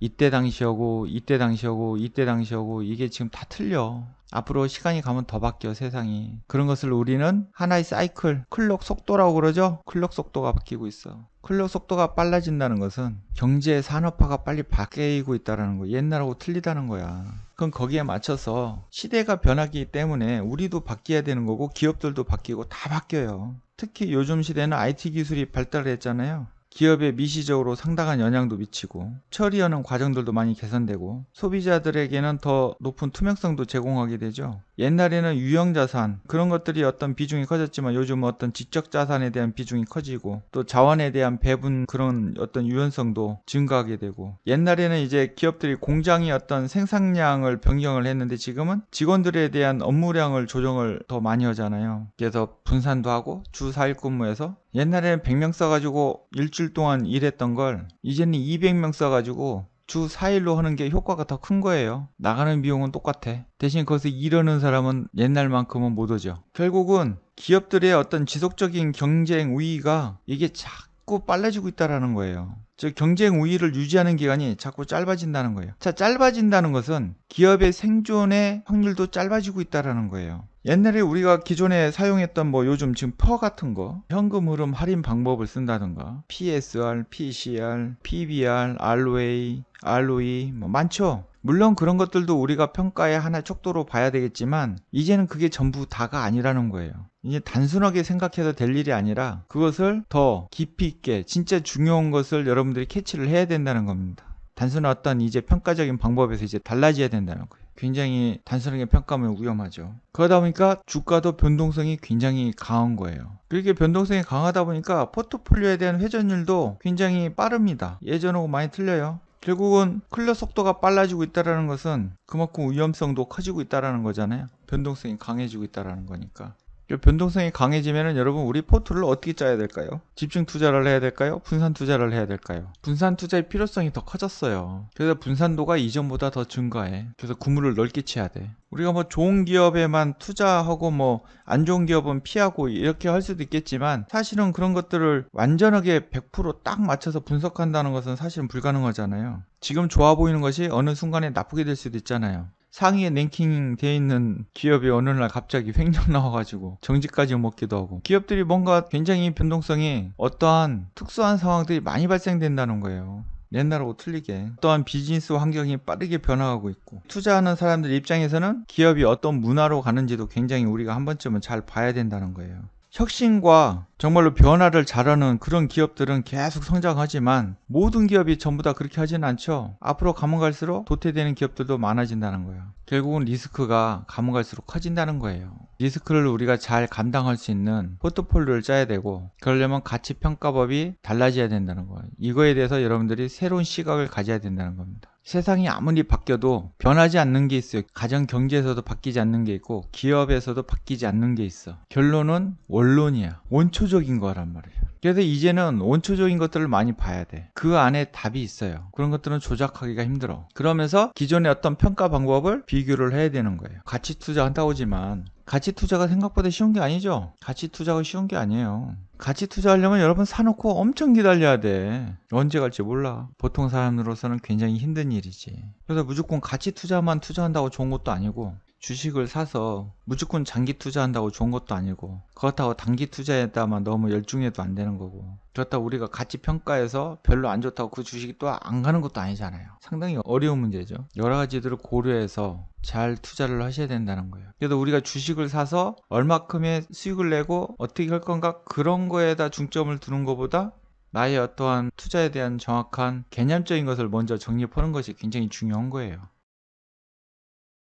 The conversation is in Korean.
이때 당시하고 이때 당시하고 이때 당시하고 이게 지금 다 틀려. 앞으로 시간이 가면 더 바뀌어 세상이. 그런 것을 우리는 하나의 사이클, 클록 속도라고 그러죠. 클록 속도가 바뀌고 있어. 클록 속도가 빨라진다는 것은 경제 산업화가 빨리 바뀌고 있다는 거. 옛날하고 틀리다는 거야. 그럼 거기에 맞춰서 시대가 변하기 때문에 우리도 바뀌어야 되는 거고 기업들도 바뀌고 다 바뀌어요. 특히 요즘 시대는 IT 기술이 발달했잖아요. 기업에 미시적으로 상당한 영향도 미치고 처리하는 과정들도 많이 개선되고 소비자들에게는 더 높은 투명성도 제공하게 되죠. 옛날에는 유형자산 그런 것들이 어떤 비중이 커졌지만 요즘은 어떤 지적자산에 대한 비중이 커지고 또 자원에 대한 배분 그런 어떤 유연성도 증가하게 되고 옛날에는 이제 기업들이 공장이 어떤 생산량을 변경을 했는데 지금은 직원들에 대한 업무량을 조정을 더 많이 하잖아요. 그래서 분산도 하고 주 4일 근무해서 옛날에는 100명 써가지고 일주일 동안 일했던 걸 이제는 200명 써가지고 주 4일로 하는 게 효과가 더 큰 거예요. 나가는 비용은 똑같아. 대신 거기서 일하는 사람은 옛날만큼은 못 오죠. 결국은 기업들의 어떤 지속적인 경쟁 우위가 이게 자꾸 빨라지고 있다는 거예요. 즉 경쟁 우위를 유지하는 기간이 자꾸 짧아진다는 거예요. 자, 짧아진다는 것은 기업의 생존의 확률도 짧아지고 있다는 거예요. 옛날에 우리가 기존에 사용했던 뭐 요즘 지금 퍼 같은 거 현금 흐름 할인 방법을 쓴다든가 PSR, PCR, PBR, ROA, ROE 뭐 많죠. 물론 그런 것들도 우리가 평가의 하나의 척도로 봐야 되겠지만 이제는 그게 전부 다가 아니라는 거예요. 이제 단순하게 생각해도 될 일이 아니라 그것을 더 깊이 있게 진짜 중요한 것을 여러분들이 캐치를 해야 된다는 겁니다. 단순한 어떤 이제 평가적인 방법에서 이제 달라져야 된다는 거예요. 굉장히 단순하게 평가하면 위험하죠. 그러다 보니까 주가도 변동성이 굉장히 강한 거예요. 그렇게 변동성이 강하다 보니까 포트폴리오에 대한 회전율도 굉장히 빠릅니다. 예전하고 많이 틀려요. 결국은 클럽 속도가 빨라지고 있다는 것은 그만큼 위험성도 커지고 있다는 거잖아요. 변동성이 강해지고 있다는 거니까. 변동성이 강해지면 여러분 우리 포트를 어떻게 짜야 될까요? 집중 투자를 해야 될까요? 분산 투자를 해야 될까요? 분산 투자의 필요성이 더 커졌어요. 그래서 분산도가 이전보다 더 증가해. 그래서 구물을 넓게 쳐야 돼. 우리가 뭐 좋은 기업에만 투자하고 뭐 안 좋은 기업은 피하고 이렇게 할 수도 있겠지만 사실은 그런 것들을 완전하게 100%딱 맞춰서 분석한다는 것은 사실은 불가능하잖아요. 지금 좋아 보이는 것이 어느 순간에 나쁘게 될 수도 있잖아요. 상위에 랭킹 되어 있는 기업이 어느 날 갑자기 횡령 나와가지고 정지까지 먹기도 하고 기업들이 뭔가 굉장히 변동성이 어떠한 특수한 상황들이 많이 발생된다는 거예요. 옛날하고 틀리게 어떠한 비즈니스 환경이 빠르게 변화하고 있고 투자하는 사람들 입장에서는 기업이 어떤 문화로 가는지도 굉장히 우리가 한 번쯤은 잘 봐야 된다는 거예요. 혁신과 정말로 변화를 잘하는 그런 기업들은 계속 성장하지만 모든 기업이 전부 다 그렇게 하지는 않죠. 앞으로 가면 갈수록 도태되는 기업들도 많아진다는 거예요. 결국은 리스크가 가면 갈수록 커진다는 거예요. 리스크를 우리가 잘 감당할 수 있는 포트폴리오를 짜야 되고 그러려면 가치평가법이 달라져야 된다는 거예요. 이거에 대해서 여러분들이 새로운 시각을 가져야 된다는 겁니다. 세상이 아무리 바뀌어도 변하지 않는 게 있어요. 가정 경제에서도 바뀌지 않는 게 있고 기업에서도 바뀌지 않는 게 있어. 결론은 원론이야. 원초적인 거란 말이에요. 그래서 이제는 원초적인 것들을 많이 봐야 돼. 그 안에 답이 있어요. 그런 것들은 조작하기가 힘들어. 그러면서 기존의 어떤 평가 방법을 비교를 해야 되는 거예요. 가치 투자한다고 하지만 가치 투자가 생각보다 쉬운 게 아니죠. 가치 투자가 쉬운 게 아니에요. 가치 투자하려면 여러분 사놓고 엄청 기다려야 돼. 언제 갈지 몰라. 보통 사람으로서는 굉장히 힘든 일이지. 그래서 무조건 가치 투자만 투자한다고 좋은 것도 아니고 주식을 사서 무조건 장기 투자한다고 좋은 것도 아니고 그렇다고 단기 투자에다만 너무 열중해도 안 되는 거고 그렇다고 우리가 가치 평가해서 별로 안 좋다고 그 주식이 또 안 가는 것도 아니잖아요. 상당히 어려운 문제죠. 여러 가지들을 고려해서 잘 투자를 하셔야 된다는 거예요. 그래서 우리가 주식을 사서 얼마큼의 수익을 내고 어떻게 할 건가 그런 거에다 중점을 두는 것보다 나의 어떠한 투자에 대한 정확한 개념적인 것을 먼저 정립하는 것이 굉장히 중요한 거예요.